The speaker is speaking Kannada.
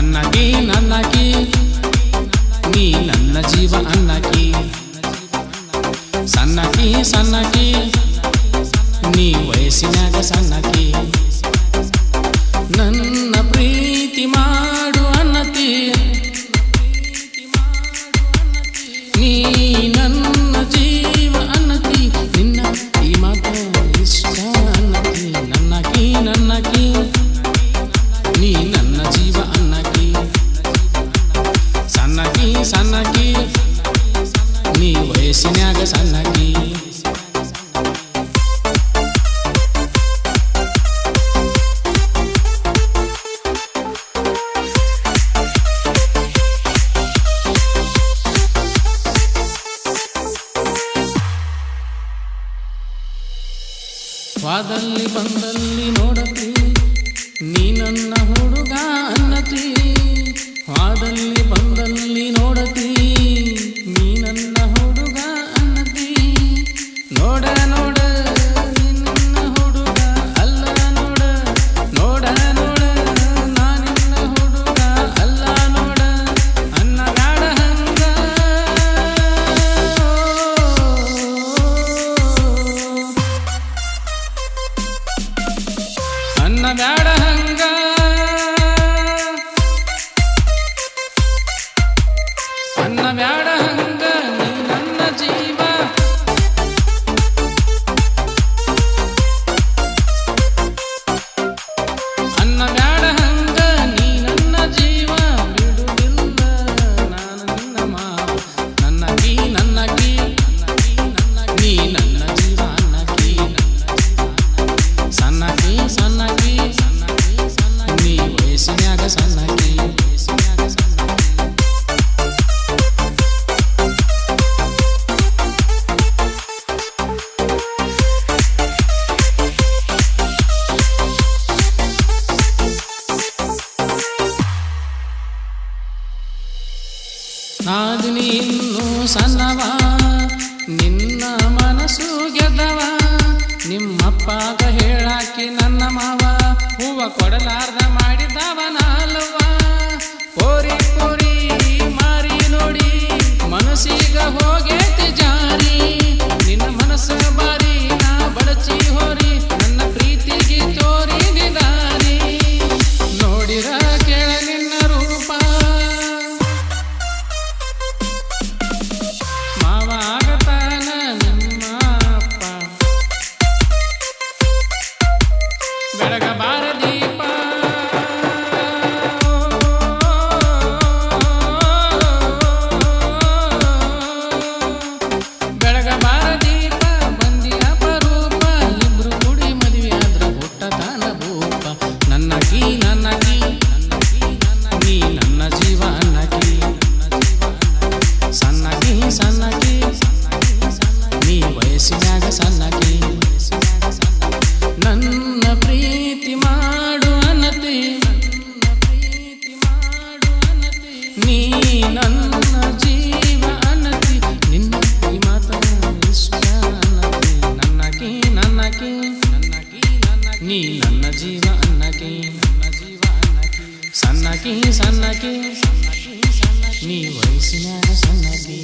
ನನ್ನಕಿ ನನ್ನಕಿ ನೀ ನನ್ನ ಜೀವ ಅನ್ನಕಿ ಸನ್ನಕಿ ಸನ್ನಕಿ ನೀ ವಯಸ್ಸಿನಾಗ ಸನ್ನಕಿ ನನ್ನ ಪ್ರೀತಿ ಮಾಡು ಅನ್ನತಿ ನೀ ನನ್ನ ಜೀವ ಅನ್ನತಿ ನಿನ್ನ ಈ ಮಾತು ಇಷ್ಟ ಅನ್ನತಿ ನನ್ನಕಿ ನನ್ನಕಿ ನೀ ನನ್ನ ಜೀವ ಅನ್ನಕಿ ಸನ್ನಕಿ ಸನ್ನಕಿ ನೀ ವಯಸ್ಸಿನ್ಯಾಗ ಸನ್ನಕಿ ವಾದಲ್ಲಿ ಬಂದಲ್ಲಿ ನೋಡತಿ ನೀ ನನ್ನ ಹುಡುಗ ಅನ್ನತಿ ವಾದಲ್ಲಿ ಬಂದಲ್ಲಿ ನೋಡತಿ ನೀ ನನ್ನ ಹುಡುಗ ಅನ್ನತಿ ನೋಡ ನೋಡ ನಿನ್ನ ಹುಡುಗ ಅಲ್ಲ ನೋಡ ನೋಡ ನೋಡ ನಾನಿನ್ನ ಹುಡುಗ ಅಲ್ಲ ನೋಡ ಅನ್ನಗಾಡ ಹಂಗ ಅನ್ನಬ್ಯಾಡ ಹಂಗ ಅನ್ನಬ್ಯಾಡ ಹಂಗ ನೀ ನನ್ನ ಜೀವ ಅನ್ನಬ್ಯಾಡ ಹಂಗ ನೀ ನನ್ನ ಜೀವ ಬಿಡುವುದಿಲ್ಲ ನಾನು ನಿನ್ನ ಮಾವ ನನ್ನಕಿ ನನ್ನಕಿ ನೀ ನನ್ನ ಜೀವ ಅನ್ನಕಿ ಸನ್ನಕಿ ಸನ್ನಕಿ ನೀ ವಯಸ್ಸಿನ್ಯಾಗ ಸನ್ನಕಿ ನಾದಿನಿ ಇನ್ನೂ ಸಣ್ಣವ ನಿನ್ನ ಮನಸ್ಸು ಗೆದ್ದವ ನಿಮ್ಮಪ್ಪಾಗ ಹೇಳಾಕಿ ನನ್ನ ಮಾವ ಹೂವ ಕೊಡಲಾರ್ದ ಮಾಡಿದವನಲ್ವ ಕೋರಿ ಕೋರಿ ಮಾರಿ ನೋಡಿ ಮನಸ್ಸೀಗ ಹೋಗೇತಿ ಜಾರಿ ನಿನ್ನ ಮನಸ್ಸು ಬಾರಿ ನಾ ಬಡಚಿ ಹೋರಿ ನನ್ನ ಪ್ರೀತಿಗೆ ತೋರಿದಿ ದಾರಿ ನೋಡಿರ ಕೇಳ ನಿನ್ನ ರೂಪ ಮಾವ ಆಗತಾನ ನಿಮ್ಮ ಅಪ್ಪ ಬೆಳಗಬಾರ ದೀಪ ಬೆಳಗಬಾರ ದೀಪ ಬಂದಿ ಅಪರೂಪ ಇಬ್ರು ಕುಡಿ ಮದುವೆ ಆದ್ರ ಹುಟ್ಟತಾನ ಭೂಪ ನನ್ನಕಿ ನನ್ನಕಿ ನೀ ನನ್ನ ಜೀವ ಅನ್ನಕಿ ಸನ್ನಕಿ ಸನ್ನಕಿ ನೀ ವಯಸ್ಸಿನಾಗ ಸನ್ನಕಿ ನನ್ನ ಪ್ರೀತಿ ಮಾಡು ಅನ್ನತಿ ನೀ ನನ್ನ ಜೀವ ಅನ್ನತಿ ನಿನ್ನ ಈ ಮಾತ ಇಷ್ಟ ಅನ್ನತಿ ನನ್ನಕಿ ನನ್ನಕಿ ನೀ ನನ್ನ ಜೀವ ಅನ್ನಕಿ ಸನ್ನಕಿ ಸನ್ನಕಿ ನೀ ವಯಸ್ಸಿನಾಗ ಸನ್ನಕಿ